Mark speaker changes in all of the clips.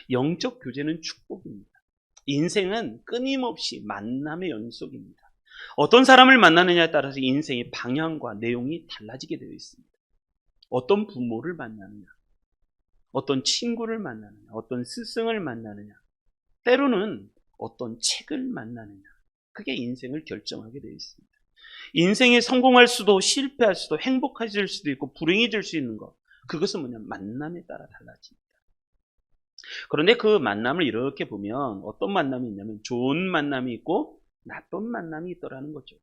Speaker 1: 영적 교제는 축복입니다. 인생은 끊임없이 만남의 연속입니다. 어떤 사람을 만나느냐에 따라서 인생의 방향과 내용이 달라지게 되어 있습니다. 어떤 부모를 만나느냐, 어떤 친구를 만나느냐, 어떤 스승을 만나느냐, 때로는 어떤 책을 만나느냐, 그게 인생을 결정하게 되어 있습니다. 인생에 성공할 수도 실패할 수도 행복해질 수도 있고 불행해질 수 있는 것, 그것은 뭐냐면 만남에 따라 달라집니다. 그런데 그 만남을 이렇게 보면 어떤 만남이 있냐면 좋은 만남이 있고 나쁜 만남이 있더라는 거죠.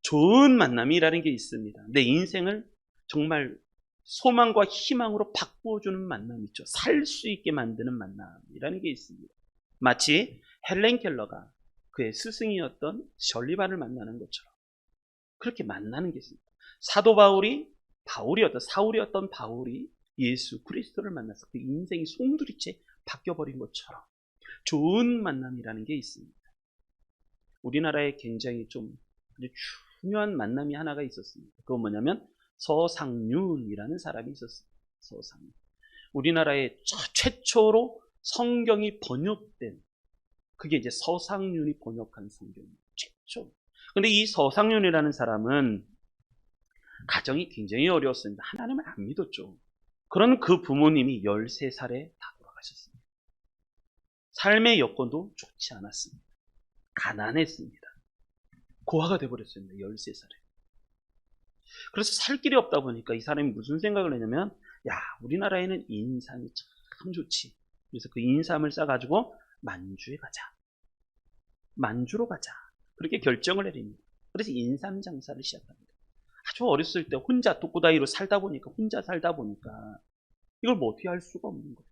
Speaker 1: 좋은 만남이라는 게 있습니다. 내 인생을 정말 소망과 희망으로 바꾸어주는 만남이 있죠. 살 수 있게 만드는 만남이라는 게 있습니다. 마치 헬렌 켈러가 그의 스승이었던 설리반을 만나는 것처럼 그렇게 만나는 게 있습니다. 사도 사울이었던 바울이 예수 그리스도를 만나서 그 인생이 송두리째 바뀌어버린 것처럼 좋은 만남이라는 게 있습니다. 우리나라에 굉장히 좀 중요한 만남이 하나가 있었습니다. 그건 뭐냐면 서상윤이라는 사람이 있었습니다. 서상윤. 우리나라에 최초로 성경이 번역된 그게 이제 서상윤이 번역한 성경입니다. 최초. 근데 이 서상윤이라는 사람은 가정이 굉장히 어려웠습니다. 하나님을 안 믿었죠. 그런 그 부모님이 13살에 다 돌아가셨습니다. 삶의 여건도 좋지 않았습니다. 가난했습니다. 고아가 돼버렸습니다. 13살에. 그래서 살 길이 없다 보니까 이 사람이 무슨 생각을 했냐면, 야, 우리나라에는 인삼이 참 좋지. 그래서 그 인삼을 싸가지고 만주에 가자. 만주로 가자. 그렇게 결정을 내립니다. 그래서 인삼 장사를 시작합니다. 아주 어렸을 때 혼자 독고다이로 혼자 살다 보니까 이걸 뭐 어떻게 할 수가 없는 거예요.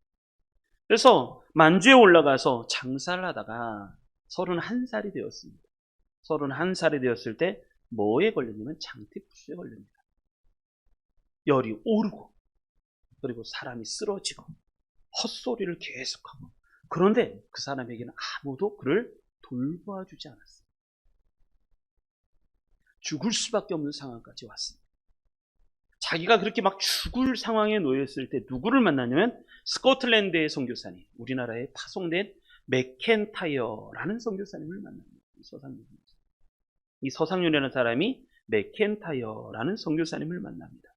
Speaker 1: 그래서 만주에 올라가서 장사를 하다가 31살이 되었습니다. 31살이 되었을 때 뭐에 걸렸냐면 장티푸스에 걸립니다. 열이 오르고 그리고 사람이 쓰러지고 헛소리를 계속하고, 그런데 그 사람에게는 아무도 그를 돌봐주지 않았습니다. 죽을 수밖에 없는 상황까지 왔습니다. 자기가 그렇게 막 죽을 상황에 놓였을 때 누구를 만나냐면 스코틀랜드의 선교사님, 우리나라에 파송된 맥켄타이어라는 선교사님을 만납니다. 이 서상윤이라는 사람이 맥켄타이어라는 선교사님을 만납니다.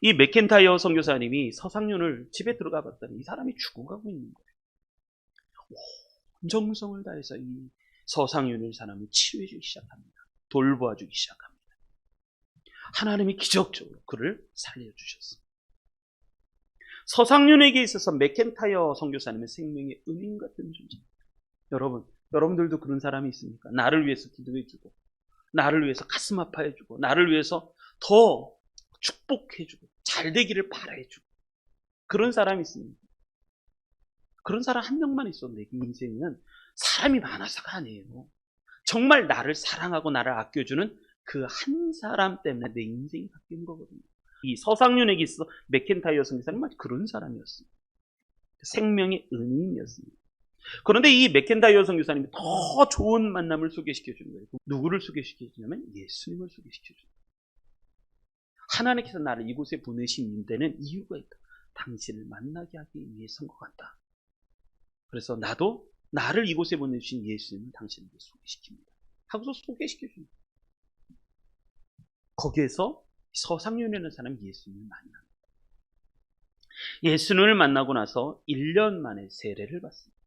Speaker 1: 이 맥켄타이어 선교사님이 서상윤을 집에 들어가 봤더니 이 사람이 죽어가고 있는 거예요. 온 정성을 다해서 이 서상윤을 사람을 치유해주기 시작합니다. 돌보아주기 시작합니다. 하나님이 기적적으로 그를 살려주셨습니다. 서상윤에게 있어서 맥켄타이어 선교사님은 생명의 은인 같은 존재입니다. 여러분들도 그런 사람이 있습니까? 나를 위해서 기도해주고, 나를 위해서 가슴 아파해주고, 나를 위해서 더 축복해주고, 잘 되기를 바라해주고, 그런 사람이 있습니다. 그런 사람 한 명만 있어도 내 인생은 사람이 많아서가 아니에요. 정말 나를 사랑하고 나를 아껴주는 그 한 사람 때문에 내 인생이 바뀌는 거거든요. 이 서상윤에게 있어 맥켄타이어 선교사님은 마치 그런 사람이었습니다. 생명의 은인이었습니다. 그런데 이 맥켄타이어 선교사님이 더 좋은 만남을 소개시켜 주는 거예요. 누구를 소개시켜 주냐면 예수님을 소개시켜 줍니다. 하나님께서 나를 이곳에 보내신 데는 이유가 있다. 당신을 만나게 하기 위해서인 것 같다. 그래서 나도 나를 이곳에 보내주신 예수님을 당신에게 소개시킵니다. 하고서 소개시켜 줍니다. 거기에서 서상윤이라는 사람이 예수님을 만납니다. 예수님을 만나고 나서 1년 만에 세례를 받습니다.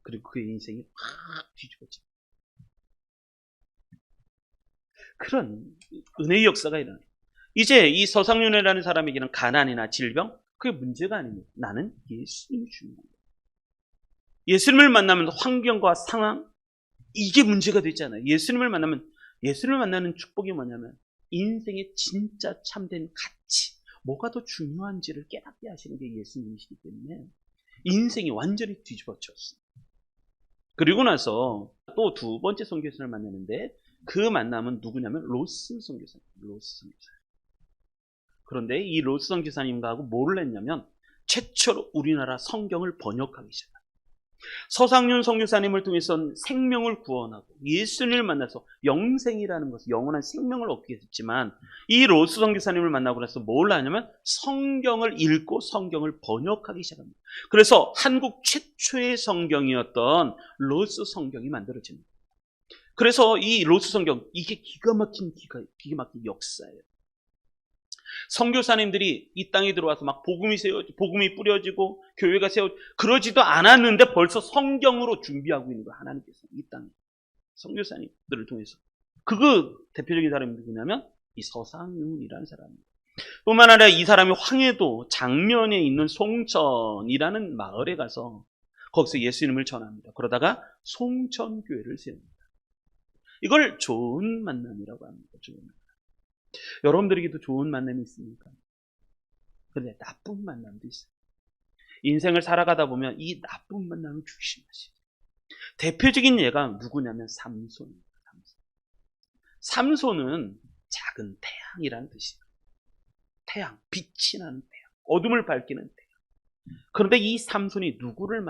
Speaker 1: 그리고 그의 인생이 확 뒤집어집니다. 그런 은혜의 역사가 일어나요. 이제 이 서상윤이라는 사람에게는 가난이나 질병, 그게 문제가 아닙니다. 나는 예수님이 중요한 거예요. 예수님을 만나면 환경과 상황, 이게 문제가 되잖아요. 예수님을 만나는 축복이 뭐냐면 인생의 진짜 참된 가치, 뭐가 더 중요한지를 깨닫게 하시는 게 예수님이시기 때문에 인생이 완전히 뒤집어졌습니다. 그리고 나서 또 두 번째 선교사를 만나는데 그 만남은 누구냐면 로스 선교사님. 그런데 이 로스 선교사님과 하고 뭐를 했냐면 최초로 우리나라 성경을 번역하기 시작합니다. 서상윤 선교사님을 통해서 생명을 구원하고 예수님을 만나서 영생이라는 것을 영원한 생명을 얻게 됐지만 이 로스 선교사님을 만나고 나서 뭘 하냐면 성경을 읽고 성경을 번역하기 시작합니다. 그래서 한국 최초의 성경이었던 로스 성경이 만들어집니다. 그래서 이 로스 성경 이게 기가 막힌 역사예요. 선교사님들이 이 땅에 들어와서 막 복음이 뿌려지고 교회가 그러지도 않았는데 벌써 성경으로 준비하고 있는 거예요. 하나님께서 이 땅에 선교사님들을 통해서. 그 대표적인 사람이 누구냐면 이 서상윤이라는 사람입니다. 뿐만 아니라 이 사람이 황해도 장면에 있는 송천이라는 마을에 가서 거기서 예수님을 전합니다. 그러다가 송천교회를 세웁니다. 이걸 좋은 만남이라고 합니다. 좋은 만남. 여러분들에게도 좋은 만남이 있습니까? 그런데 나쁜 만남도 있어요. 인생을 살아가다 보면 이 나쁜 만남을 조심하시죠. 대표적인 예가 누구냐면 삼손입니다. 삼손은 작은 태양이라는 뜻이에요. 태양, 빛이 나는 태양, 어둠을 밝히는 태양. 그런데 이 삼손이 누구를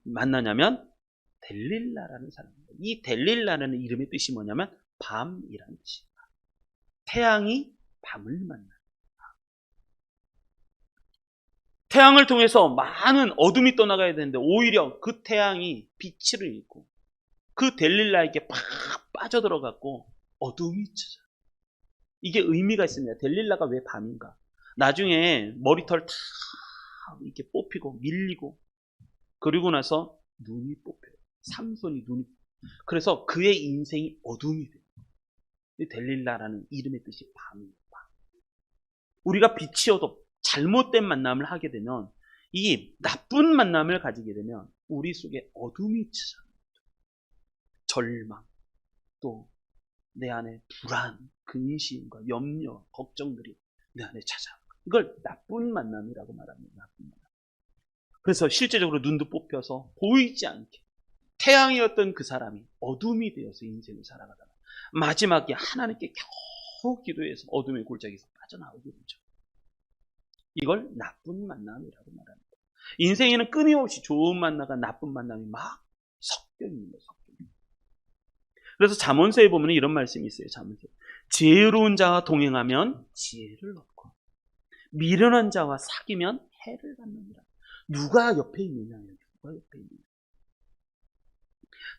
Speaker 1: 만나냐면 델릴라라는 사람입니다. 이 델릴라라는 이름의 뜻이 뭐냐면 밤이라는 뜻이에요. 태양이 밤을 만납니다. 태양을 통해서 많은 어둠이 떠나가야 되는데 오히려 그 태양이 빛을 잃고 그 델릴라에게 팍 빠져들어갔고 어둠이 찾아. 이게 의미가 있습니다. 델릴라가 왜 밤인가? 나중에 머리털 다 이렇게 뽑히고 밀리고 그리고 나서 눈이 뽑혀요. 삼손이 눈이. 그래서 그의 인생이 어둠이 돼요. 델릴라라는 이름의 뜻이 밤이에요. 밤. 우리가 빛이어도 잘못된 만남을 하게 되면 이 나쁜 만남을 가지게 되면 우리 속에 어둠이 찾아옵니다. 절망, 또 내 안에 불안, 근심과 염려, 걱정들이 내 안에 찾아옵니다. 이걸 나쁜 만남이라고 말합니다. 나쁜 만남. 그래서 실제적으로 눈도 뽑혀서 보이지 않게 태양이었던 그 사람이 어둠이 되어서 인생을 살아가다가 마지막에 하나님께 겨우 기도해서 어둠의 골짜기에서 빠져나오게 되죠. 이걸 나쁜 만남이라고 말합니다. 인생에는 끊임없이 좋은 만남과 나쁜 만남이 막 섞여 있는 거예요. 그래서 잠언서에 보면 이런 말씀이 있어요. 잠언서. 지혜로운 자와 동행하면 지혜를 얻고 미련한 자와 사귀면 해를 받느니라. 누가 옆에 있느냐요. 누가 옆에 있느냐.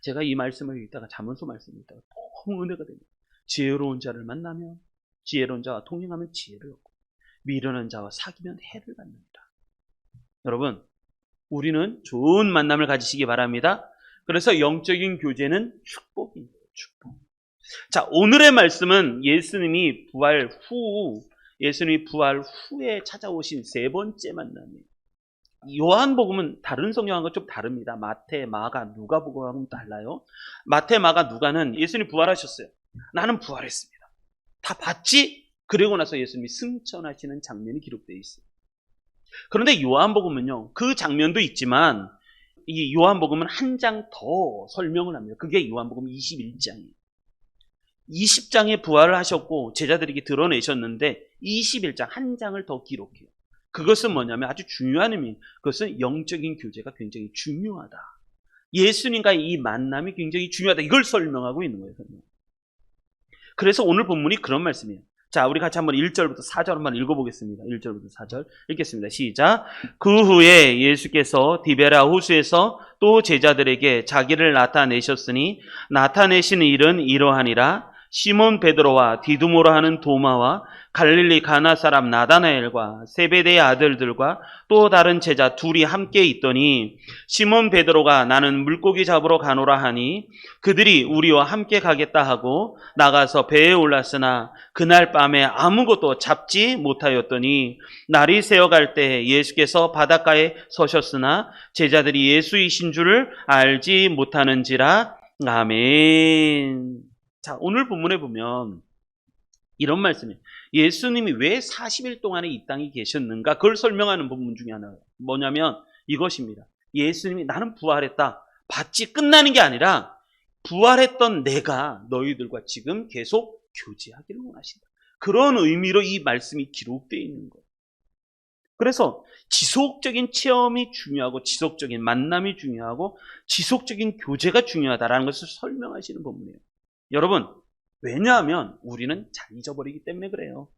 Speaker 1: 제가 이 말씀을 읽다가 잠언서 말씀을 읽다가 너무 은혜가 됩니다. 지혜로운 자를 만나면 지혜로운 자와 동행하면 지혜를 얻고 미련한 자와 사귀면 해를 받느니라. 여러분, 우리는 좋은 만남을 가지시기 바랍니다. 그래서 영적인 교제는 축복입니다. 축복. 자, 오늘의 말씀은 예수님이 부활 후에 찾아오신 세 번째 만남이에요. 요한복음은 다른 성경하고 좀 다릅니다. 마태, 마가, 누가복음하고는 달라요. 마태, 마가, 누가는 예수님이 부활하셨어요. 나는 부활했습니다. 다 봤지? 그리고 나서 예수님이 승천하시는 장면이 기록되어 있어요. 그런데 요한복음은요, 그 장면도 있지만 이 요한복음은 한 장 더 설명을 합니다. 그게 요한복음 21장이에요. 20장에 부활을 하셨고 제자들에게 드러내셨는데 21장 한 장을 더 기록해요. 그것은 뭐냐면 아주 중요한 의미, 그것은 영적인 교제가 굉장히 중요하다. 예수님과의 이 만남이 굉장히 중요하다. 이걸 설명하고 있는 거예요. 그래서 오늘 본문이 그런 말씀이에요. 자, 우리 같이 한번 1절부터 4절 한번 읽어보겠습니다. 1절부터 4절 읽겠습니다. 시작. 그 후에 예수께서 디베라 호수에서 또 제자들에게 자기를 나타내셨으니 나타내신 일은 이러하니라. 시몬 베드로와 디두모라 하는 도마와 갈릴리 가나 사람 나다나엘과 세베대의 아들들과 또 다른 제자 둘이 함께 있더니 시몬 베드로가 나는 물고기 잡으러 가노라 하니 그들이 우리와 함께 가겠다 하고 나가서 배에 올랐으나 그날 밤에 아무것도 잡지 못하였더니 날이 새어갈 때 예수께서 바닷가에 서셨으나 제자들이 예수이신 줄을 알지 못하는지라. 아멘. 자, 오늘 본문에 보면 이런 말씀이에요. 예수님이 왜 40일 동안에 이 땅에 계셨는가? 그걸 설명하는 본문 중에 하나가 뭐냐면 이것입니다. 예수님이 나는 부활했다. 봤지 끝나는 게 아니라 부활했던 내가 너희들과 지금 계속 교제하기를 원하신다. 그런 의미로 이 말씀이 기록되어 있는 거예요. 그래서 지속적인 체험이 중요하고 지속적인 만남이 중요하고 지속적인 교제가 중요하다라는 것을 설명하시는 본문이에요. 여러분, 왜냐하면 우리는 잘 잊어버리기 때문에 그래요.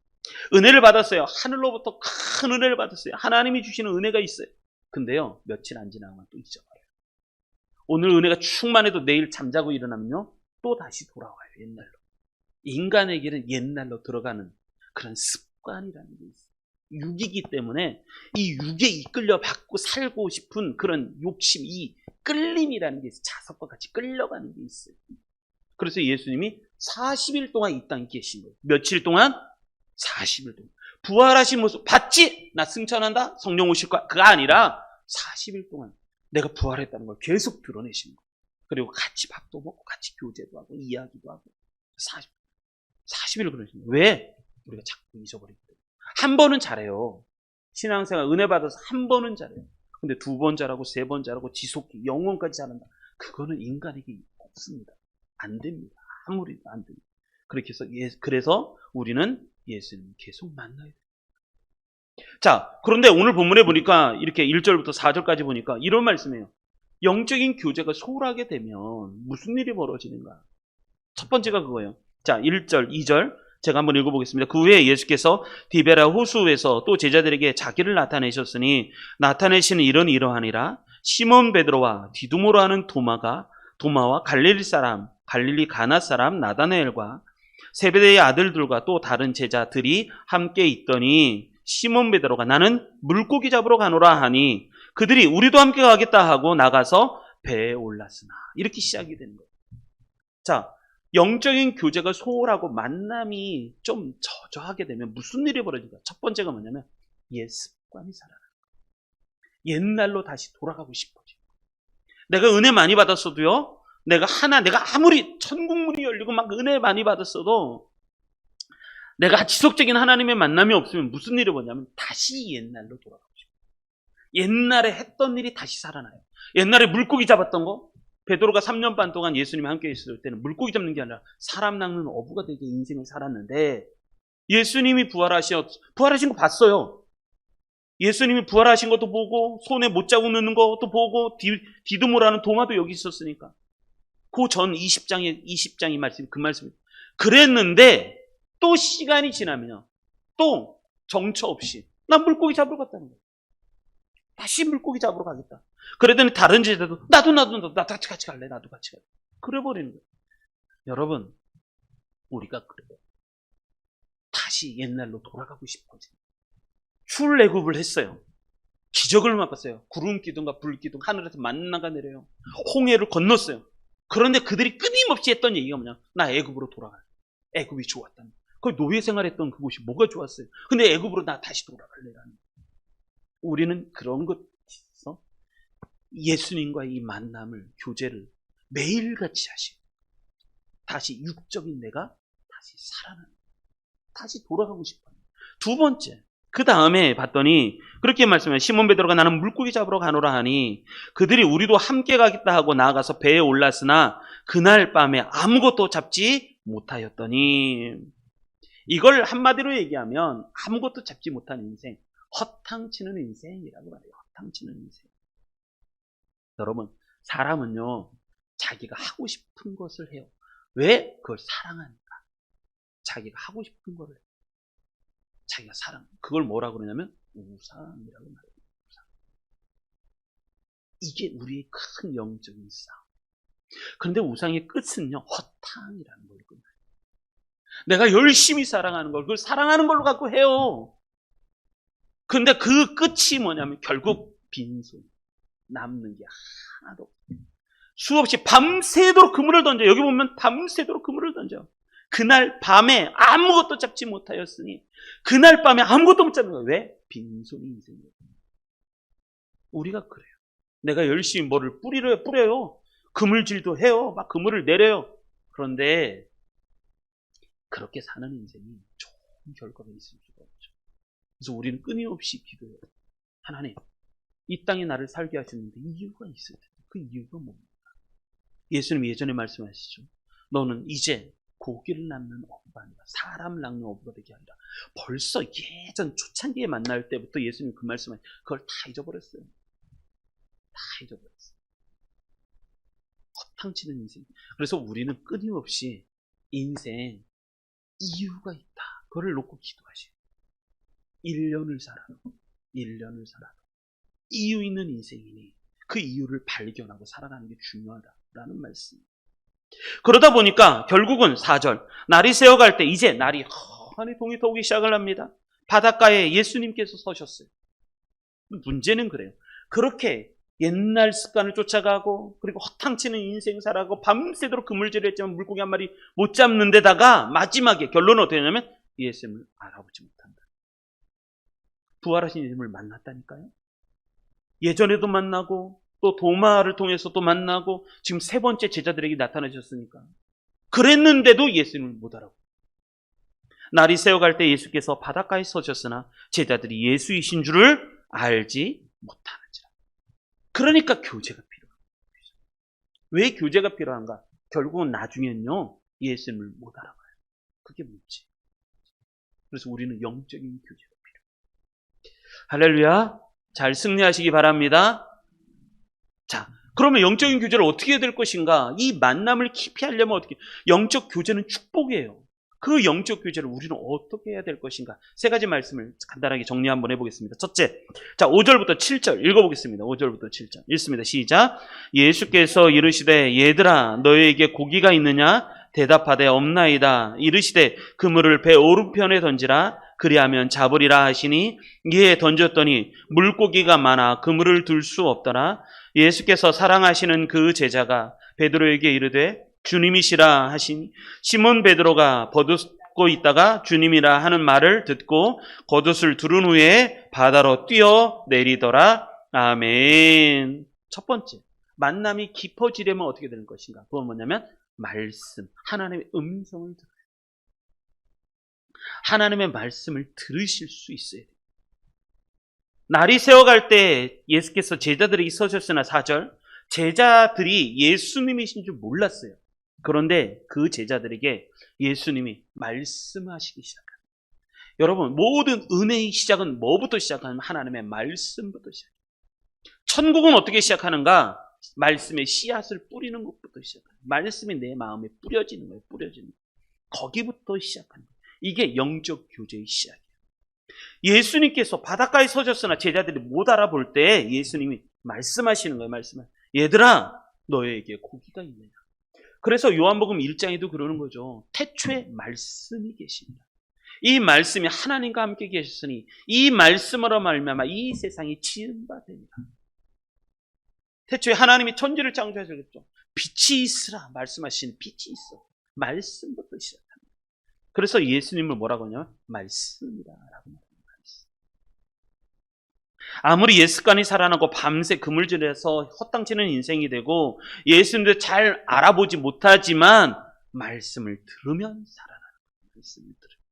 Speaker 1: 은혜를 받았어요. 하늘로부터 큰 은혜를 받았어요. 하나님이 주시는 은혜가 있어요. 근데요, 며칠 안 지나면 또 잊어버려요. 오늘 은혜가 충만해도 내일 잠자고 일어나면요, 또 다시 돌아와요. 옛날로. 인간에게는 옛날로 들어가는 그런 습관이라는 게 있어요. 육이기 때문에 이 육에 이끌려 받고 살고 싶은 그런 욕심, 이 끌림이라는 게 있어요. 자석과 같이 끌려가는 게 있어요. 그래서 예수님이 40일 동안 이 땅에 계신 거예요. 며칠 동안? 40일 동안. 부활하신 모습 봤지? 나 승천한다? 성령 오실 거야? 그가 아니라 40일 동안 내가 부활했다는 걸 계속 드러내신 거예요. 그리고 같이 밥도 먹고 같이 교제도 하고 이야기도 하고 40일을 그러신 거예요. 왜? 우리가 자꾸 잊어버리기 때문에. 한 번은 잘해요. 신앙생활 은혜 받아서 한 번은 잘해요. 근데 두 번 잘하고 세 번 잘하고 지속기 영원까지 잘한다. 그거는 인간에게 없습니다. 안 됩니다. 아무리 안 됩니다. 그렇게 해서 그래서 우리는 예수님 계속 만나야 돼요. 자, 그런데 오늘 본문에 보니까 이렇게 1절부터 4절까지 보니까 이런 말씀이에요. 영적인 교제가 소홀하게 되면 무슨 일이 벌어지는가? 첫 번째가 그거예요. 자, 1절, 2절 제가 한번 읽어보겠습니다. 그 후에 예수께서 디베라 호수에서 또 제자들에게 자기를 나타내셨으니 나타내시는 일은 이러하니라. 시몬 베드로와 디두모로 하는 도마와 갈릴리 사람 갈릴리 가나 사람 나다나엘과 세베대의 아들들과 또 다른 제자들이 함께 있더니 시몬 베드로가 나는 물고기 잡으러 가노라 하니 그들이 우리도 함께 가겠다 하고 나가서 배에 올랐으나 이렇게 시작이 되는 거예요. 자, 영적인 교제가 소홀하고 만남이 좀 저조하게 되면 무슨 일이 벌어질까? 첫 번째가 뭐냐면 옛 습관이 살아나는 거예요. 옛날로 다시 돌아가고 싶어져. 내가 은혜 많이 받았어도요. 내가 아무리 천국문이 열리고 막 은혜 많이 받았어도 내가 지속적인 하나님의 만남이 없으면 무슨 일이 벌어지냐면 다시 옛날로 돌아가고 싶어요. 옛날에 했던 일이 다시 살아나요. 옛날에 물고기 잡았던 거 베드로가 3년 반 동안 예수님이 함께 있을 때는 물고기 잡는 게 아니라 사람 낚는 어부가 되게 인생을 살았는데 예수님이 부활하신 거 봤어요. 예수님이 부활하신 것도 보고 손에 못 자국 넣는 것도 보고 디두모라는 도마도 여기 있었으니까 그 전 20장의 말씀 그 말씀이 그랬는데 또 시간이 지나면요 또 정처 없이 나 물고기 잡으러 갔다는 거예요. 다시 물고기 잡으러 가겠다. 그러더니 다른 제자도 나도 같이 갈래. 나도 같이 갈래. 그래 버리는 거예요. 여러분, 우리가 그래요. 다시 옛날로 돌아가고 싶어져. 출애굽을 했어요. 기적을 맛봤어요. 구름 기둥과 불 기둥 하늘에서 만나가 내려요. 홍해를 건넜어요. 그런데 그들이 끊임없이 했던 얘기가 뭐냐? 나 애굽으로 돌아갈래. 애굽이 좋았다는 거예요. 거기 노예 생활했던 그곳이 뭐가 좋았어요? 근데 애굽으로 나 다시 돌아갈래라는 거예요. 우리는 그런 것에서 예수님과 이 만남을, 교제를 매일같이 하시고 다시 육적인 내가 다시 살아나는 다시 돌아가고 싶어요. 두 번째, 그 다음에 봤더니 그렇게 말씀해요. 시몬 베드로가 나는 물고기 잡으러 가노라 하니 그들이 우리도 함께 가겠다 하고 나아가서 배에 올랐으나 그날 밤에 아무것도 잡지 못하였더니 이걸 한마디로 얘기하면 아무것도 잡지 못한 인생, 허탕치는 인생이라고 말해요. 허탕치는 인생. 여러분, 사람은요 자기가 하고 싶은 것을 해요. 왜? 그걸 사랑하니까. 자기가 하고 싶은 거를 해요. 자기가 사랑. 그걸 뭐라고 그러냐면 우상이라고 말해요. 우상. 이게 우리의 큰 영적인 싸움. 그런데 우상의 끝은요 허탕이라는 걸로 끝나요. 내가 열심히 사랑하는 걸 그걸 사랑하는 걸로 갖고 해요. 근데 그 끝이 뭐냐면 결국 빈손. 남는 게 하나도 없어요. 수없이 밤새도록 그물을 던져요. 여기 보면 밤새도록 그물을 던져요. 그날 밤에 아무것도 잡지 못하였으니 그날 밤에 아무것도 못 잡는 거예요. 왜? 빈손이 인생이에요. 우리가 그래요. 내가 열심히 뭐를 뿌려요. 그물질도 해요. 막 그물을 내려요. 그런데 그렇게 사는 인생이 좋은 결과가 있을 수가 없죠. 그래서 우리는 끊임없이 기도해요. 하나님, 이 땅에 나를 살게 하셨는데 이유가 있어요. 그 이유가 뭡니까? 예수님 예전에 말씀하시죠. 너는 이제 고기를 낳는 어부가 아니라 사람을 낳는 어부가 되게 아니라 벌써 예전 초창기에 만날 때부터 예수님 그 말씀을 그걸 다 잊어버렸어요. 다 잊어버렸어요. 허탕치는 인생. 그래서 우리는 끊임없이 인생 이유가 있다. 그걸 놓고 기도하시고 1년을 살아도 1년을 살아도 이유 있는 인생이니 그 이유를 발견하고 살아가는 게 중요하다라는 말씀. 그러다 보니까 결국은 4절 날이 새어갈 때 이제 날이 환히 동이 터오기 시작을 합니다. 바닷가에 예수님께서 서셨어요. 문제는 그래요. 그렇게 옛날 습관을 쫓아가고 그리고 허탕치는 인생 살아가고 밤새도록 그물질을 했지만 물고기 한 마리 못 잡는 데다가 마지막에 결론은 어떻게 되냐면 예수님을 알아보지 못한다. 부활하신 예수님을 만났다니까요. 예전에도 만나고 또 도마를 통해서 또 만나고 지금 세 번째 제자들에게 나타나셨으니까 그랬는데도 예수님을 못 알아보고 날이 새어갈 때 예수께서 바닷가에 서셨으나 제자들이 예수이신 줄을 알지 못하는지라. 그러니까 교제가 필요합니다. 왜 교제가 필요한가? 결국은 나중엔요 예수님을 못 알아봐요. 그게 문제. 그래서 우리는 영적인 교제가 필요해요. 할렐루야. 잘 승리하시기 바랍니다. 자, 그러면 영적인 교제를 어떻게 해야 될 것인가? 이 만남을 깊이 하려면 어떻게? 영적 교제는 축복이에요. 그 영적 교제를 우리는 어떻게 해야 될 것인가? 세 가지 말씀을 간단하게 정리 한번 해보겠습니다. 첫째, 자 5절부터 7절 읽어보겠습니다. 5절부터 7절 읽습니다. 시작. 예수께서 이르시되 얘들아 너희에게 고기가 있느냐? 대답하되 없나이다. 이르시되 그물을 배 오른편에 던지라. 그리하면 잡으리라 하시니 이에 던졌더니 물고기가 많아 그물을 들 수 없더라. 예수께서 사랑하시는 그 제자가 베드로에게 이르되 주님이시라 하시니 시몬 베드로가 버젓고 있다가 주님이라 하는 말을 듣고 겉옷을 두른 후에 바다로 뛰어내리더라. 아멘. 첫 번째, 만남이 깊어지려면 어떻게 되는 것인가? 그건 뭐냐면 말씀, 하나님의 음성을 들어요. 하나님의 말씀을 들으실 수 있어야 돼요. 날이 새어갈 때 예수께서 제자들에게 서셨으나 4절 제자들이 예수님이신 줄 몰랐어요. 그런데 그 제자들에게 예수님이 말씀하시기 시작합니다. 여러분 모든 은혜의 시작은 뭐부터 시작하냐면 하나님의 말씀부터 시작해요. 천국은 어떻게 시작하는가? 말씀의 씨앗을 뿌리는 것부터 시작해요. 말씀이 내 마음에 뿌려지는 거예요. 뿌려지는 거예요. 거기부터 시작하는 거예요. 이게 영적 교제의 시작이에요. 예수님께서 바닷가에 서셨으나 제자들이 못 알아볼 때 예수님이 말씀하시는 거예요. 말씀을. 얘들아 너에게 고기가 있느냐. 그래서 요한복음 1장에도 그러는 거죠. 태초에 말씀이 계십니다. 이 말씀이 하나님과 함께 계셨으니 이 말씀으로 말미암아 이 세상이 지은 바 됩니다. 태초에 하나님이 천지를 창조하셨죠. 빛이 있으라 말씀하시는 빛이 있어. 말씀부터 시작합니다. 그래서 예수님을 뭐라고 하냐면 말씀이라고 합니다. 아무리 예습관이 살아나고 밤새 그물질해서 헛당치는 인생이 되고 예수님도 잘 알아보지 못하지만 말씀을 들으면 살아나는 거예요. 말씀을 들으면.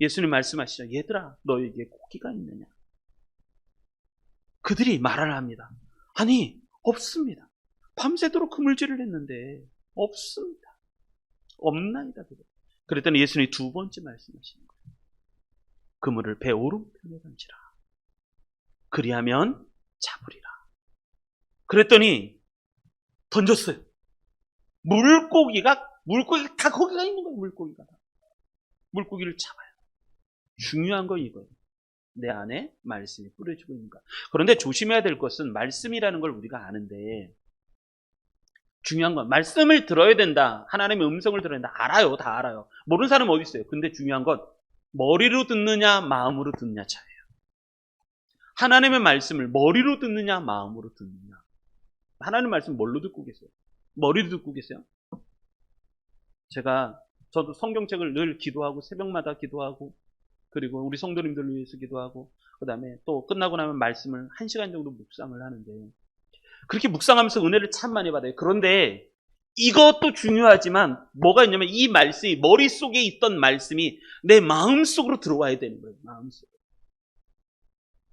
Speaker 1: 예수님 말씀하시죠. 얘들아 너에게 고기가 있느냐. 그들이 말을 합니다. 아니 없습니다. 밤새도록 그물질을 했는데 없습니다. 없나이다. 그랬더니 예수님이 두 번째 말씀하시는 거예요. 그물을 배 오른편에 던지라. 그리하면 잡으리라. 그랬더니 던졌어요. 물고기가 다 거기가 있는 거예요. 물고기가 다. 물고기를 잡아요. 중요한 건 이거예요. 내 안에 말씀이 뿌려지고 있는 것. 그런데 조심해야 될 것은 말씀이라는 걸 우리가 아는데 중요한 건 말씀을 들어야 된다. 하나님의 음성을 들어야 된다. 알아요. 다 알아요. 모르는 사람은 어디 있어요. 근데 중요한 건 머리로 듣느냐 마음으로 듣느냐 차이예요. 하나님의 말씀을 머리로 듣느냐 마음으로 듣느냐. 하나님의 말씀 뭘로 듣고 계세요? 머리로 듣고 계세요? 저도 성경책을 늘 기도하고 새벽마다 기도하고 그리고 우리 성도님들을 위해서 기도하고 그 다음에 또 끝나고 나면 말씀을 1시간 정도 묵상을 하는데 그렇게 묵상하면서 은혜를 참 많이 받아요. 그런데 이것도 중요하지만 뭐가 있냐면 이 말씀이 머릿속에 있던 말씀이 내 마음속으로 들어와야 되는 거예요. 마음속으로.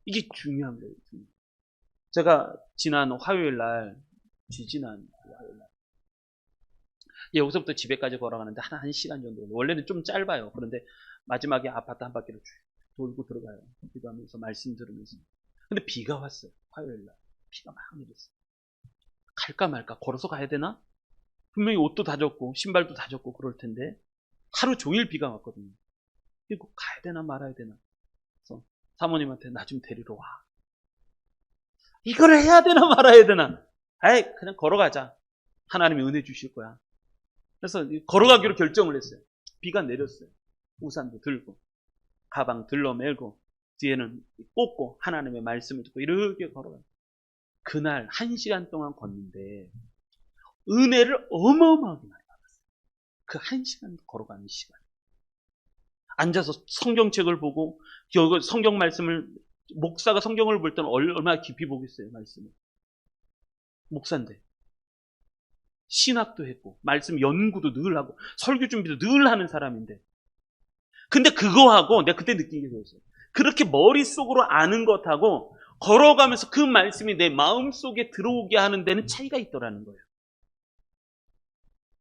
Speaker 1: 이게 중요한 거예요. 제가 지난 화요일 날 여기서부터 집에까지 걸어가는데 한 1시간 정도. 원래는 좀 짧아요. 그런데 마지막에 아파트 한 바퀴를 쭉 돌고 들어가요. 기도하면서 말씀 들으면서. 근데 비가 왔어요. 화요일 날. 비가 막 내렸어요. 갈까 말까? 걸어서 가야 되나? 분명히 옷도 다 젖고 신발도 다 젖고 그럴 텐데 하루 종일 비가 왔거든요. 이거 가야 되나 말아야 되나? 그래서 사모님한테 나 좀 데리러 와. 이걸 해야 되나 말아야 되나? 아이, 그냥 걸어가자. 하나님이 은혜 주실 거야. 그래서 걸어가기로 결정을 했어요. 비가 내렸어요. 우산도 들고 가방 들러매고 뒤에는 꽂고 하나님의 말씀을 듣고 이렇게 걸어가요. 그날 1시간 동안 걷는데 은혜를 어마어마하게 많이 받았어요. 그 1시간 걸어가는 시간. 앉아서 성경책을 보고 성경 말씀을 목사가 성경을 볼 때는 얼마나 깊이 보겠어요. 말씀을. 목사인데 신학도 했고 말씀 연구도 늘 하고 설교 준비도 늘 하는 사람인데 근데 그거하고 내가 그때 느낀 게 그거였어요. 그렇게 머릿속으로 아는 것하고 걸어가면서 그 말씀이 내 마음속에 들어오게 하는 데는 차이가 있더라는 거예요.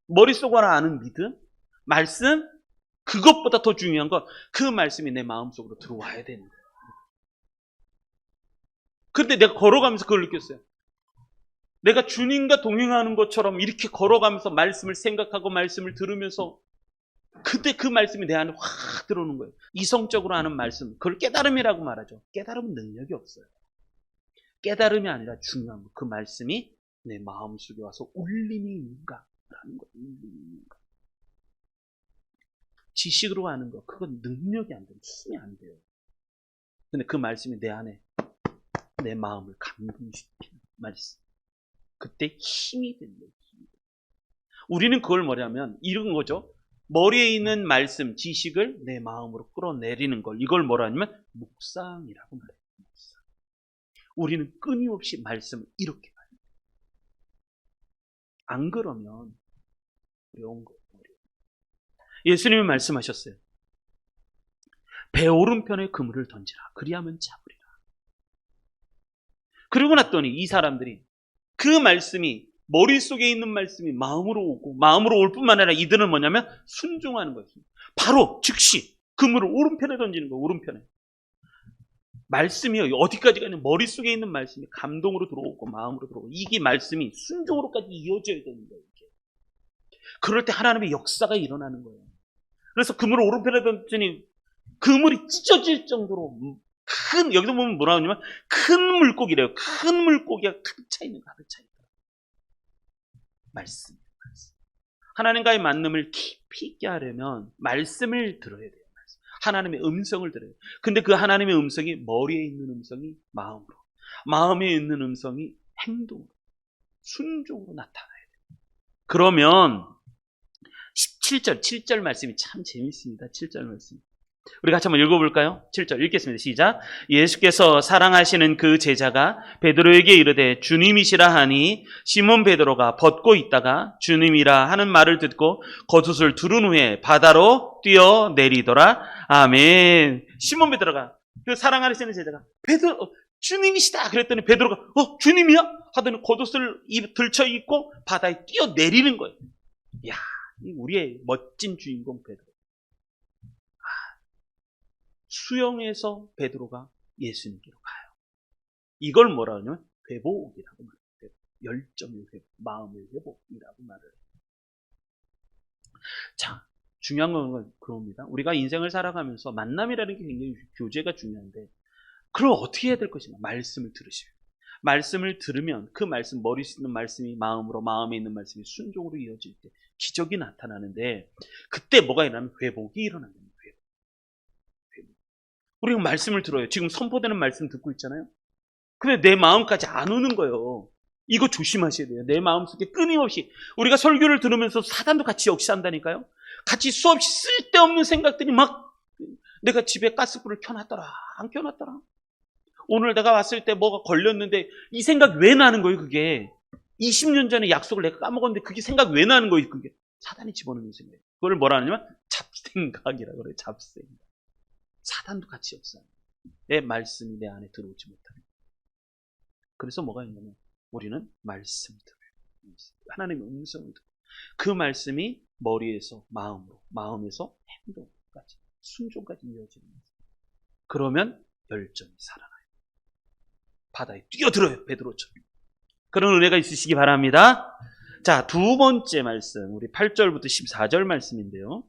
Speaker 1: 머릿속으로 아는 믿음, 말씀, 그것보다 더 중요한 건 그 말씀이 내 마음속으로 들어와야 되는 거예요. 그런데 내가 걸어가면서 그걸 느꼈어요. 내가 주님과 동행하는 것처럼 이렇게 걸어가면서 말씀을 생각하고 말씀을 들으면서 그때 그 말씀이 내 안에 확 들어오는 거예요. 이성적으로 하는 말씀, 그걸 깨달음이라고 말하죠. 깨달음은 능력이 없어요. 깨달음이 아니라 중요한 거, 그 말씀이 내 마음속에 와서 울림이 있는가 라는 거예요. 울림이 있는가. 지식으로 하는 거, 그건 능력이 안 돼요. 힘이 안 돼요. 근데 그 말씀이 내 안에 내 마음을 감동시키는 말씀. 그때 힘이 되는 거예요. 우리는 그걸 뭐냐면 이런 거죠. 머리에 있는 말씀, 지식을 내 마음으로 끌어내리는 걸. 이걸 뭐라 하냐면 묵상이라고 말해요. 묵상. 우리는 끊임없이 말씀을 이렇게 봐요. 안 그러면 어려운 거예요. 예수님이 말씀하셨어요. 배 오른편에 그물을 던지라. 그리하면 잡으리라. 그러고 났더니 이 사람들이 그 말씀이 머릿속에 있는 말씀이 마음으로 오고 마음으로 올 뿐만 아니라 이들은 뭐냐면 순종하는 거예요. 바로 즉시 그물을 오른편에 던지는 거예요. 오른편에. 말씀이요. 어디까지 가냐면 머릿속에 있는 말씀이 감동으로 들어오고 마음으로 들어오고 이게 말씀이 순종으로까지 이어져야 되는 거예요. 이게. 그럴 때 하나님의 역사가 일어나는 거예요. 그래서 그물을 오른편에 던지니 그물이 찢어질 정도로 큰, 여기서 보면 뭐라 하냐면 큰 물고기래요. 큰 물고기가 가득 차 있는 가득 차 있다. 말씀. 하나님과의 만남을 깊이 있게 하려면 말씀을 들어야 돼요. 하나님의 음성을 들어요. 근데 그 하나님의 음성이 머리에 있는 음성이 마음으로, 마음에 있는 음성이 행동으로, 순종으로 나타나야 돼요. 그러면 7절 말씀이 참 재밌습니다. 7절 말씀. 우리 같이 한번 읽어볼까요? 7절 읽겠습니다. 시작. 예수께서 사랑하시는 그 제자가 베드로에게 이르되 주님이시라 하니 시몬 베드로가 벗고 있다가 주님이라 하는 말을 듣고 겉옷을 두른 후에 바다로 뛰어내리더라. 아멘. 시몬 베드로가 그 사랑하시는 제자가 베드로 주님이시다 그랬더니 베드로가 주님이야? 하더니 겉옷을 들쳐 입고 바다에 뛰어내리는 거예요. 이야, 우리의 멋진 주인공 베드로. 수영에서 베드로가 예수님께로 가요. 이걸 뭐라 하냐면 회복이라고 말해요. 열정의 회복, 마음의 회복이라고 말을 해요. 자, 중요한 건 그겁니다. 우리가 인생을 살아가면서 만남이라는 게 굉장히 교제가 중요한데 그럼 어떻게 해야 될 것인가? 말씀을 들으셔요. 말씀을 들으면 그 말씀, 머리에 있는 말씀이 마음으로, 마음에 있는 말씀이 순종으로 이어질 때 기적이 나타나는데 그때 뭐가 일어나면 회복이 일어나는 거예요. 우리가 말씀을 들어요. 지금 선포되는 말씀 듣고 있잖아요. 근데 내 마음까지 안 오는 거예요. 이거 조심하셔야 돼요. 내 마음속에 끊임없이 우리가 설교를 들으면서 사단도 같이 역시 한다니까요. 같이 수없이 쓸데없는 생각들이 막 내가 집에 가스불을 켜놨더라 안 켜놨더라. 오늘 내가 왔을 때 뭐가 걸렸는데 이 생각 왜 나는 거예요. 그게 20년 전에 약속을 내가 까먹었는데 그게 생각 왜 나는 거예요. 그게 사단이 집어넣는 생각이에요. 그걸 뭐라 하냐면 잡생각이라고 그래요. 잡생각. 사단도 같이 역사해요. 내 말씀이 내 안에 들어오지 못하는. 그래서 뭐가 있냐면 우리는 말씀을 들어요. 하나님의 음성을 듣고 그 말씀이 머리에서 마음으로, 마음에서 행동까지, 순종까지 이어지는 거예요. 그러면 열정이 살아나요. 바다에 뛰어들어요, 베드로처럼. 그런 은혜가 있으시기 바랍니다. 자, 두 번째 말씀, 우리 8절부터 14절 말씀인데요.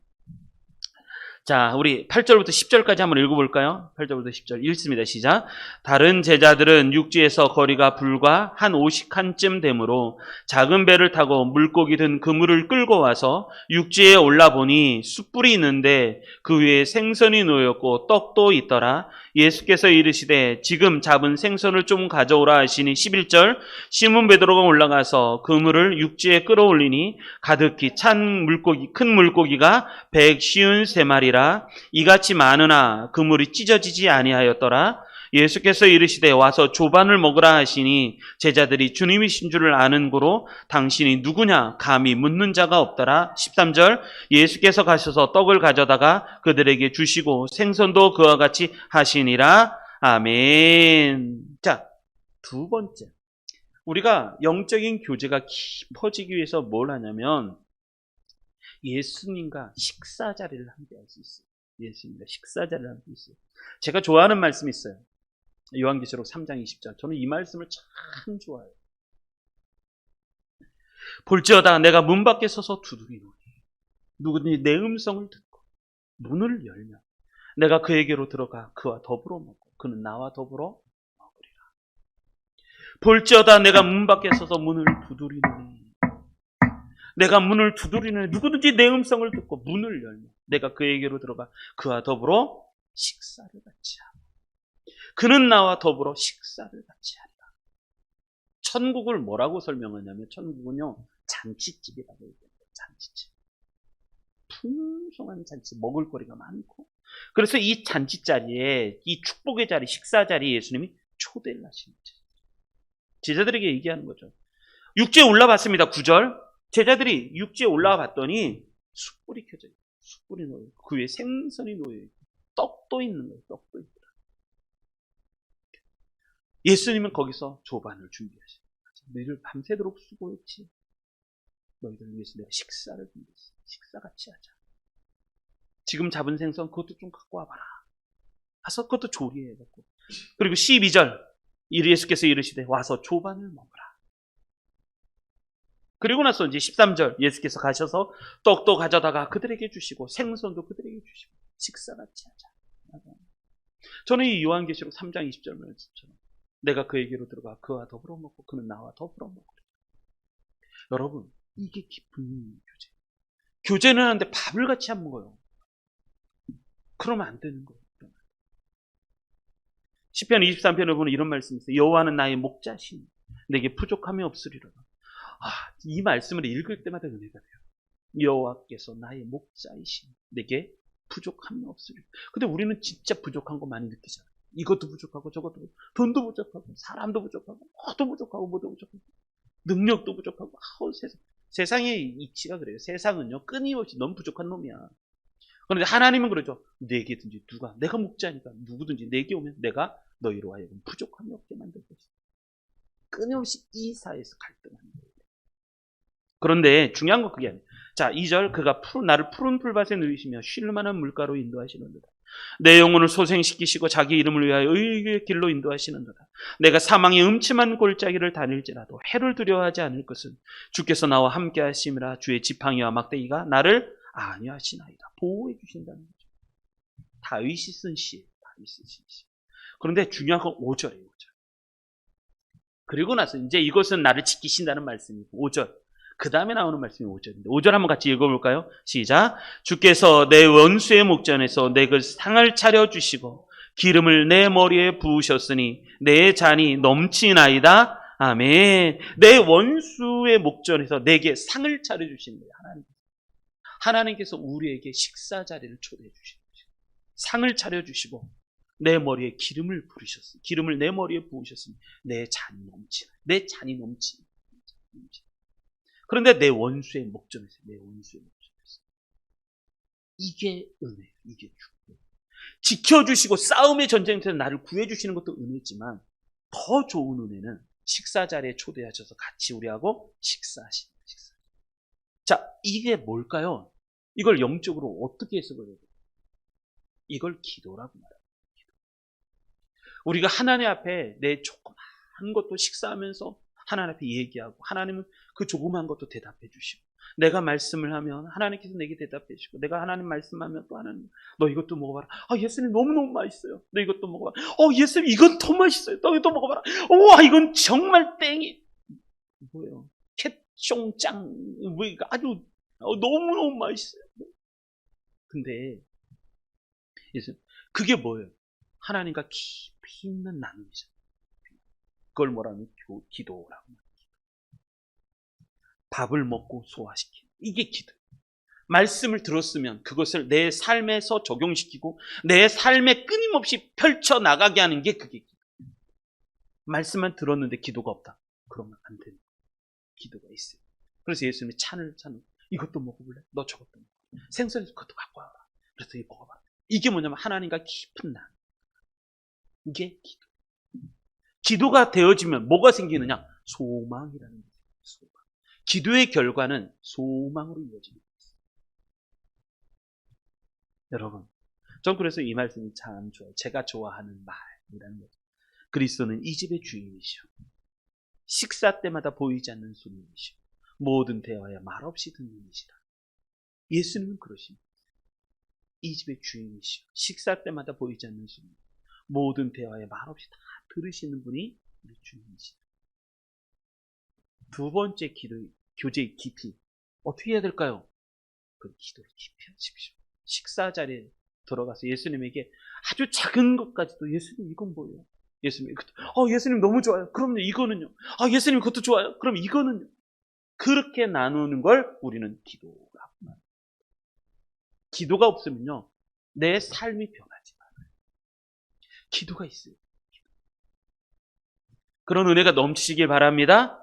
Speaker 1: 자, 우리 8절부터 10절까지 한번 읽어볼까요? 8절부터 10절 읽습니다. 시작. 다른 제자들은 육지에서 거리가 불과 한 50칸쯤 되므로 작은 배를 타고 물고기 든 그물을 끌고 와서 육지에 올라보니 숯불이 있는데 그 위에 생선이 놓였고 떡도 있더라. 예수께서 이르시되 지금 잡은 생선을 좀 가져오라 하시니 11절 시몬 베드로가 올라가서 그물을 육지에 끌어올리니 가득히 찬 물고기, 큰 물고기가 153마리라. 이같이 많으나 그물이 찢어지지 아니하였더라. 예수께서 이르시되 와서 조반을 먹으라 하시니 제자들이 주님이신 줄을 아는 고로 당신이 누구냐 감히 묻는 자가 없더라. 13절 예수께서 가셔서 떡을 가져다가 그들에게 주시고 생선도 그와 같이 하시니라. 아멘. 자, 두 번째, 우리가 영적인 교제가 깊어지기 위해서 뭘 하냐면 예수님과 식사 자리를 함께 할 수 있어요. 예수님과 식사 자리를 함께 할 수 있어요. 제가 좋아하는 말씀이 있어요. 요한계시록 3장 20절. 저는 이 말씀을 참 좋아해요. 볼지어다 내가 문 밖에 서서 두드리노니 누구든지 내 음성을 듣고 문을 열면 내가 그에게로 들어가 그와 더불어 먹고 그는 나와 더불어 먹으리라. 볼지어다 내가 문 밖에 서서 문을 두드리노니 내가 문을 두드리는 누구든지 내 음성을 듣고 문을 열면 내가 그에게로 들어가 그와 더불어 식사를 같이 하고 그는 나와 더불어 식사를 같이 하리라. 천국을 뭐라고 설명하냐면 천국은요 잔치집이라고 얘기합니다. 잔치집. 풍성한 잔치, 먹을거리가 많고 그래서 이 잔치 자리에 이 축복의 자리, 식사 자리에 예수님이 초대를 하시는 거죠. 제자들에게 얘기하는 거죠. 육지에 올라봤습니다. 9절 제자들이 육지에 올라와 봤더니 숯불이 켜져 있어요. 숯불이 놓여 있고 그 위에 생선이 놓여 있고 떡도 있는 거예요. 떡도 있더라. 예수님은 거기서 조반을 준비하시고 너희들 밤새도록 수고했지. 너희들 위해서 내가 식사를 준비했어. 식사 같이 하자. 지금 잡은 생선 그것도 좀 갖고 와봐라. 가서 그것도 조리해갖고. 그리고 12절 예수께서 이르시되 와서 조반을 먹으라. 그리고 나서 이제 13절 예수께서 가셔서 떡도 가져다가 그들에게 주시고 생선도 그들에게 주시고 식사같이 하자. 저는 이 요한계시록 3장 20절 말씀처럼 내가 그에게로 들어가 그와 더불어 먹고 그는 나와 더불어 먹으리라. 여러분 이게 깊은 교제. 교제는 하는데 밥을 같이 안 먹어요. 그러면 안 되는 거예요. 시편 23편을 보면 이런 말씀이 있어요. 여호와는 나의 목자시니 내게 부족함이 없으리라. 이 말씀을 읽을 때마다 은혜가 돼요. 여호와께서 나의 목자이시니 내게 부족함이 없으리라. 근데 우리는 진짜 부족한 거 많이 느끼잖아요. 이것도 부족하고 저것도 부족하고 돈도 부족하고 사람도 부족하고 뭐도 부족하고 뭐도 부족하고 능력도 부족하고 세상의 이치가 그래요. 세상은요 끊임없이 너무 부족한 놈이야. 그런데 하나님은 그러죠. 내게든지 내가 목자니까 누구든지 내게 오면 내가 너희로 하여금 부족함이 없게 만들 것이다. 끊임없이 이 사회에서 갈등하는 거예요. 그런데 중요한 건 그게 아니에요. 자, 2절 그가 나를 푸른 풀밭에 누이시며 쉴 만한 물가로 인도하시는도다. 내 영혼을 소생시키시고 자기 이름을 위하여 의의 길로 인도하시는도다. 내가 사망의 음침한 골짜기를 다닐지라도 해를 두려워하지 않을 것은 주께서 나와 함께 하심이라. 주의 지팡이와 막대기가 나를 안위하시나이다. 보호해 주신다는 거죠. 다윗이 쓴 시예요. 다윗이 쓴 시. 그런데 중요한 건 5절이에요. 5절. 그리고 나서 이제 이것은 나를 지키신다는 말씀이고 5절. 그 다음에 나오는 말씀이 5절인데 5절 한번 같이 읽어볼까요? 시작. 주께서 내 원수의 목전에서 내 그 상을 차려주시고 기름을 내 머리에 부으셨으니 내 잔이 넘치나이다. 아멘. 내 원수의 목전에서 내게 상을 차려주시는 거예요. 하나님께서 우리에게 식사 자리를 초대해 주시는 거죠. 상을 차려주시고 내 머리에 기름을 부으셨으니 기름을 내 머리에 부으셨으니 내 잔이 넘치나. 내 잔이 넘치나. 그런데 내 원수의 목전에서 이게 은혜예요. 이게 축복. 지켜주시고 싸움의 전쟁에서 나를 구해주시는 것도 은혜지만 더 좋은 은혜는 식사 자리에 초대하셔서 같이 우리하고 식사하시는 거예요. 자, 이게 뭘까요? 이걸 영적으로 어떻게 해석을 해야 돼요? 이걸 기도라고 말합니다. 우리가 하나님 앞에 내 조그만 것도 식사하면서 하나님 앞에 얘기하고, 하나님은 그 조그만 것도 대답해 주시고, 내가 말씀을 하면 하나님께서 내게 대답해 주시고, 내가 하나님 말씀하면 또 하나님, 너 이것도 먹어봐라. 예수님 너무너무 맛있어요. 너 이것도 먹어봐라. 예수님 이건 더 맛있어요. 너 이것도 먹어봐라. 와, 이건 정말 땡이. 뭐예요? 캣숑짱. 뭐 아주 너무너무 맛있어요. 근데 예수님, 그게 뭐예요? 하나님과 깊이 있는 나눔이죠. 그걸 뭐라면 기도라고 합니다. 밥을 먹고 소화시키는, 이게 기도. 말씀을 들었으면 그것을 내 삶에서 적용시키고 내 삶에 끊임없이 펼쳐나가게 하는 게 그게 기도. 말씀만 들었는데 기도가 없다. 그러면 안 되는 거예요. 기도가 있어요. 그래서 예수님이 찬을 이것도 먹어볼래? 너 저것도 먹어. 생선에서 그것도 갖고 와라. 그래서 이거 먹어봐. 이게 뭐냐면 하나님과 깊은 나눔. 이게 기도. 기도가 되어지면 뭐가 생기느냐? 소망이라는 거예요. 소망. 기도의 결과는 소망으로 이어집니다. 여러분, 전 그래서 이 말씀이 참 좋아요. 제가 좋아하는 말이라는 거죠. 그리스도는 이 집의 주인이시오. 식사 때마다 보이지 않는 손님이시오. 모든 대화에 말없이 듣는 이시라. 예수님은 그러십니다. 이 집의 주인이시오. 식사 때마다 보이지 않는 손님. 모든 대화에 말없이 다 들으시는 분이 우리 주님이시다. 두 번째 교제의 깊이. 어떻게 해야 될까요? 그 기도를 깊이 하십시오. 식사 자리에 들어가서 예수님에게 아주 작은 것까지도, 예수님 이건 뭐예요? 예수님 이것도, 예수님 너무 좋아요. 그럼요, 이거는요. 예수님 그것도 좋아요. 그럼 이거는요. 그렇게 나누는 걸 우리는 기도라고 합니다. 기도가 없으면요, 내 삶이 변하지 않아요. 기도가 있어요. 그런 은혜가 넘치시길 바랍니다.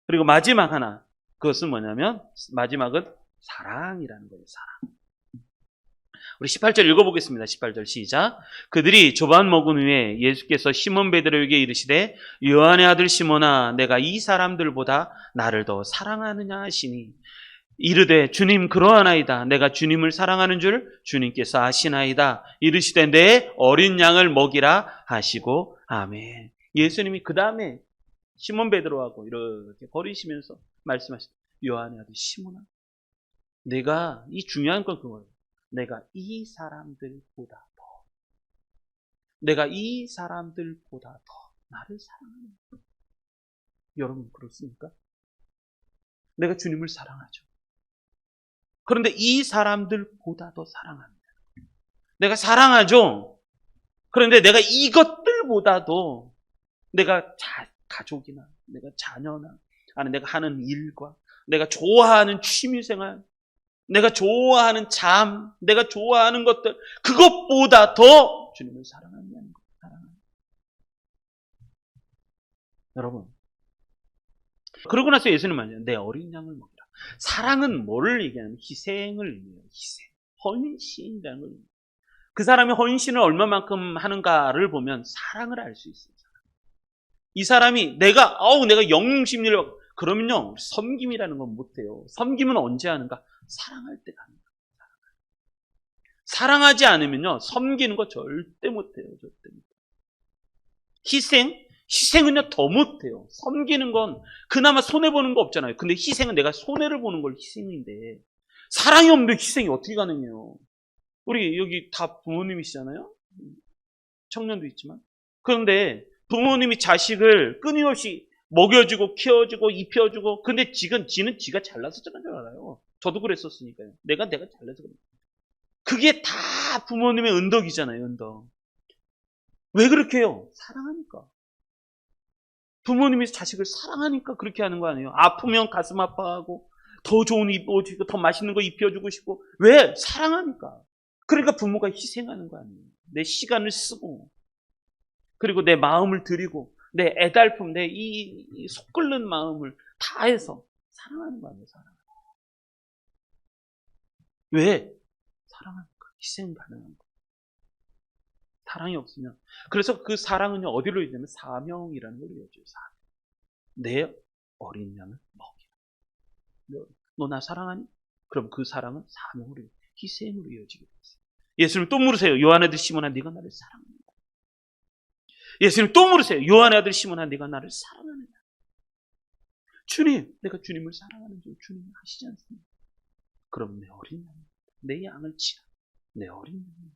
Speaker 1: 그리고 마지막 하나, 그것은 뭐냐면, 마지막은 사랑이라는 거예요. 사랑. 우리 18절 읽어보겠습니다. 18절 시작. 그들이 조반 먹은 후에 예수께서 시몬 베드로에게 이르시되, 요한의 아들 시몬아, 내가 이 사람들보다 나를 더 사랑하느냐 하시니, 이르되 주님 그러하나이다. 내가 주님을 사랑하는 줄 주님께서 아시나이다. 이르시되 내 어린 양을 먹이라 하시고 아멘. 예수님이 그 다음에 시몬 베드로하고 이렇게 거리시면서 말씀하시다. 요한의 아들 시몬아, 내가, 이 중요한 건 그거예요. 내가 이 사람들보다 더 나를 사랑하는 거예요. 여러분 그렇습니까? 내가 주님을 사랑하죠. 그런데 이 사람들보다 더 사랑합니다. 내가 사랑하죠. 그런데 내가 이것들보다도 내가 가족이나 내가 자녀나, 아니 내가 하는 일과 내가 좋아하는 취미생활, 내가 좋아하는 잠, 내가 좋아하는 것들, 그것보다 더 주님을 사랑한다는 거예요. 사랑하는. 여러분, 그러고 나서 예수님 말이에요. 내 어린 양을 먹이라. 사랑은 뭐를 얘기하냐면 희생을 의미해요. 희생, 헌신이라는 걸. 그 사람이 헌신을 얼마만큼 하는가를 보면 사랑을 알 수 있어요. 이 사람이 내가 영심리를, 그러면요, 섬김이라는 건 못해요. 섬김은 언제 하는가? 사랑할 때 하는 거예요. 사랑하지 않으면요, 섬기는 거 절대 못해요. 절대 못해요. 희생은요, 더 못해요. 섬기는 건 그나마 손해보는 거 없잖아요. 근데 희생은 내가 손해를 보는 걸 희생인데, 사랑이 없는데 희생이 어떻게 가능해요? 우리 여기 다 부모님이시잖아요? 청년도 있지만. 그런데 부모님이 자식을 끊임없이 먹여주고 키워주고 입혀주고, 근데 지는 지가 잘나서 저런 줄 알아요. 저도 그랬었으니까요. 내가 잘나서 그래. 그게 다 부모님의 은덕이잖아요. 은덕. 왜 그렇게 해요? 사랑하니까. 부모님이 자식을 사랑하니까 그렇게 하는 거 아니에요? 아프면 가슴 아파하고 더 좋은 옷 입어주고 더 맛있는 거 입혀주고 싶고. 왜? 사랑하니까. 그러니까 부모가 희생하는 거 아니에요. 내 시간을 쓰고, 그리고 내 마음을 드리고, 내 애달픔, 내 이 속 끓는 마음을 다해서 사랑하는 거 아니에요. 사랑하는 거. 왜? 사랑하니까. 희생 가능한 거. 사랑이 없으면. 그래서 그 사랑은 어디로 이어지냐면 사명이라는 걸 이어져요. 사명. 내 어린 양을 먹이라. 너 나 사랑하니? 그럼 그 사랑은 사명으로, 희생으로 이어지게 됐어요. 예수님 또 물으세요. 요한의 아들 시몬아, 네가 나를 사랑하느냐? 예수님 또 물으세요. 요한의 아들 시몬아, 네가 나를 사랑하느냐? 주님, 내가 주님을 사랑하는 줄 주님은 아시지 않습니까? 그럼 내 어린 양, 내 양을 치라. 내 어린 양을.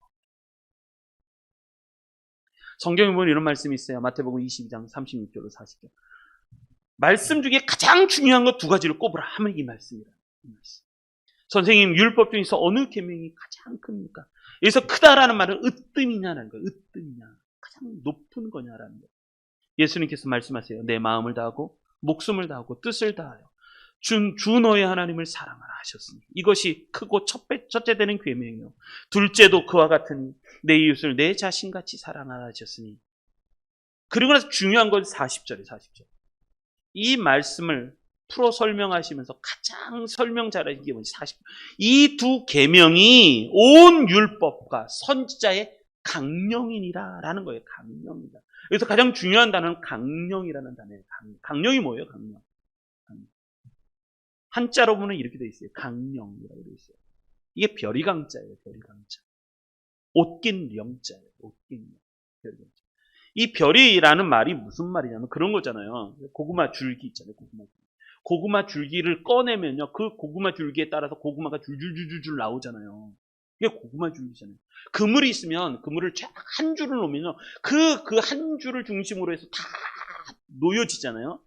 Speaker 1: 성경에 보면 이런 말씀이 있어요. 마태복음 22장 36절로 40절. 말씀 중에 가장 중요한 거 두 가지를 꼽으라 하면 이 말씀이라. 이 말씀. 선생님, 율법 중에서 어느 계명이 가장 큽니까? 여기서 크다라는 말은 으뜸이냐라는 거예요. 으뜸이냐. 가장 높은 거냐라는 거예요. 예수님께서 말씀하세요. 내 마음을 다하고 목숨을 다하고 뜻을 다하여 주 너의 하나님을 사랑하라 하셨으니 이것이 크고 첫째 되는 계명이요. 둘째도 그와 같으니 내 이웃을 내 자신같이 사랑하라 하셨으니. 그리고 나서 중요한 건 40절이에요. 40절. 이 말씀을 풀어 설명하시면서 가장 설명 잘하신 게 뭐지? 40절. 이 두 계명이 온 율법과 선지자의 강령이니라 라는 거예요. 강령이다. 여기서 가장 중요한 단어는 강령이라는 단어예요. 강령이 뭐예요? 강령. 한자로 보면 이렇게 되어 있어요. 강령이라고 되어 있어요. 이게 별이 강자예요. 별이 강자. 옷긴 영자예요. 옷긴 영. 별이 강자. 이 별이라는 말이 무슨 말이냐면 그런 거잖아요. 고구마 줄기 있잖아요. 고구마 줄기. 고구마 줄기를 꺼내면요. 그 고구마 줄기에 따라서 고구마가 줄줄줄줄 나오잖아요. 이게 고구마 줄기잖아요. 그물이 있으면 그물을 쫙 한 줄을 놓으면요. 그 한 줄을 중심으로 해서 다 놓여지잖아요.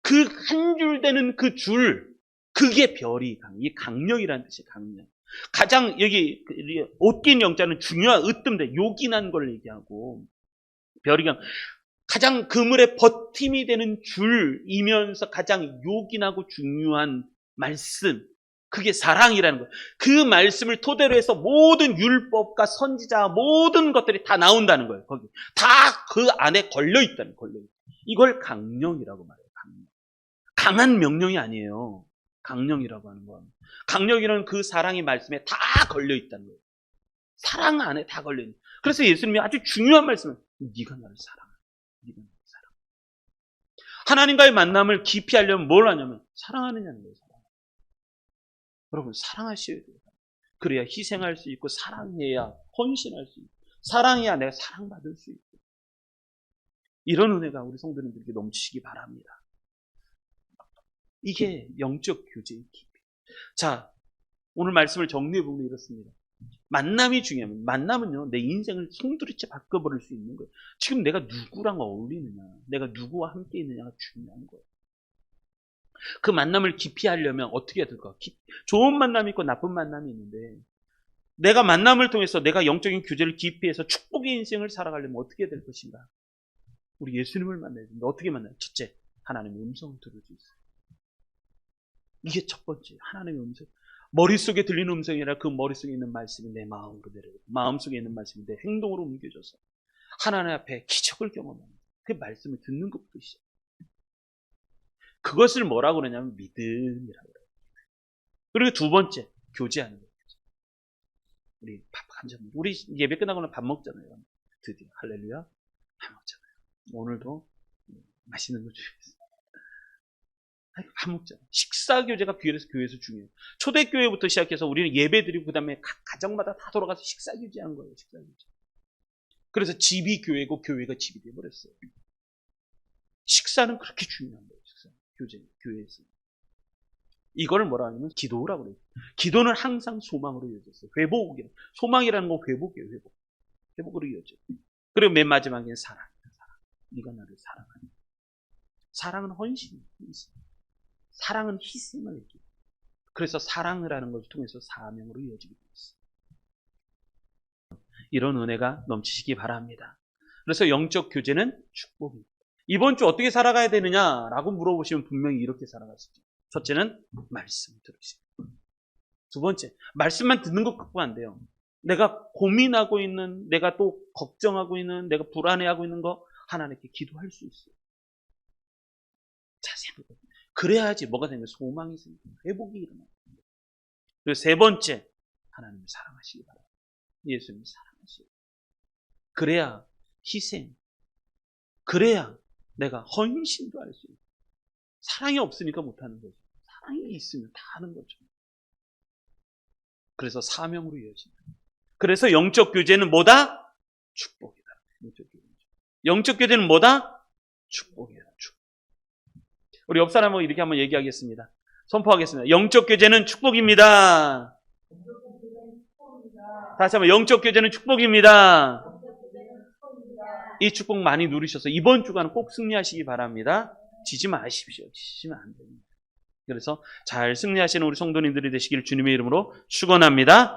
Speaker 1: 그 한 줄 되는 그 줄, 그게 별이 이게 강령이라는 뜻이에요. 강령. 가장 여기 옷긴 영자는 중요한 으뜸대 요긴한 걸 얘기하고 별이 가장 그물의 버팀이 되는 줄이면서 가장 요긴하고 중요한 말씀, 그게 사랑이라는 거예요. 그 말씀을 토대로 해서 모든 율법과 선지자 모든 것들이 다 나온다는 거예요. 거기 다 그 안에 걸려 있다는 거예요. 이걸 강령이라고 말해요. 강령. 강한 명령이 아니에요. 강령이라고 하는 건. 강령이라는 그 사랑의 말씀에 다 걸려 있다는 거예요. 사랑 안에 다 걸려 있는. 그래서 예수님이 아주 중요한 말씀을 네가 나를 사랑해. 네가 나를 사랑해. 하나님과의 만남을 깊이 하려면 뭘 하냐면 사랑하느냐는 거예요. 사랑. 여러분 사랑하셔야 돼요. 그래야 희생할 수 있고 사랑해야 헌신할 수 있고 사랑해야 내가 사랑받을 수 있고 이런 은혜가 우리 성도님들에게 넘치시기 바랍니다. 이게 영적 교제의 깊이. 자, 오늘 말씀을 정리해보면 이렇습니다. 만남이 중요합니다. 만남은요, 내 인생을 송두리째 바꿔버릴 수 있는 거예요. 지금 내가 누구랑 어울리느냐, 내가 누구와 함께 있느냐가 중요한 거예요. 그 만남을 깊이 하려면 어떻게 해야 될까? 좋은 만남이 있고 나쁜 만남이 있는데, 내가 만남을 통해서 내가 영적인 교제를 깊이 해서 축복의 인생을 살아가려면 어떻게 해야 될 것인가? 우리 예수님을 만나야 됩니다. 어떻게 만나요? 첫째, 하나님의 음성을 들을 수 있어요. 이게 첫 번째, 하나님의 음성. 머릿속에 들리는 음성이 아니라 그 머릿속에 있는 말씀이 내 마음으로 내려오고 마음속에 있는 말씀이 내 행동으로 옮겨져서 하나님 앞에 기적을 경험하는 그 말씀을 듣는 것부터 시작. 그것을 뭐라고 그러냐면 믿음이라고 그래요. 그리고 두 번째, 교제하는 거예요. 우리 밥 한 점, 우리 예배 끝나고는 밥 먹잖아요. 드디어 할렐루야 밥 먹잖아요. 오늘도 맛있는 거 주셨어요. 밥 먹잖아요. 식사 교제가 교회에서 중요해요. 초대교회부터 시작해서 우리는 예배 드리고 그 다음에 각 가정마다 다 돌아가서 식사 교제한 거예요. 식사 교제. 그래서 집이 교회고 교회가 집이 되어버렸어요. 식사는 그렇게 중요한 거예요. 식사 교제 교회에서. 이걸 뭐라 하냐면 기도라고 그래요. 기도는 항상 소망으로 이어졌어요. 회복이에요. 소망이라는 건 회복이에요. 회복. 회복으로 이어져요. 그리고 맨 마지막에는 사랑이다. 사랑. 네가 나를 사랑하니. 사랑은 헌신이에요. 헌신. 사랑은 희생을 얘기해요. 그래서 사랑을 하는 것을 통해서 사명으로 이어지게 되어 있어요. 이런 은혜가 넘치시기 바랍니다. 그래서 영적 교제는 축복입니다. 이번 주 어떻게 살아가야 되느냐라고 물어보시면 분명히 이렇게 살아갈 수 있죠. 첫째는 말씀을 들으시고, 두 번째 말씀만 듣는 것 갖고 안 돼요. 내가 고민하고 있는, 내가 또 걱정하고 있는, 내가 불안해하고 있는 거 하나님께 기도할 수 있어요. 자세히 그래야지 뭐가 되면 소망이 생기고 회복이 일어나요. 그리고 세 번째, 하나님을 사랑하시기 바랍니다. 예수님을 사랑하시기. 그래야 희생, 그래야 내가 헌신도 할 수 있고. 사랑이 없으니까 못하는 거죠. 사랑이 있으면 다 하는 거죠. 그래서 사명으로 이어진다. 그래서 영적 교제는 뭐다? 축복이다. 영적 교제는 뭐다? 축복이다. 축복. 우리 옆 사람하고 이렇게 한번 얘기하겠습니다. 선포하겠습니다. 영적 교제는 축복입니다. 다시 한번 영적 교제는 축복입니다. 이 축복 많이 누리셔서 이번 주간은 꼭 승리하시기 바랍니다. 지지 마십시오. 지시면 안 됩니다. 그래서 잘 승리하시는 우리 성도님들이 되시길 주님의 이름으로 축원합니다.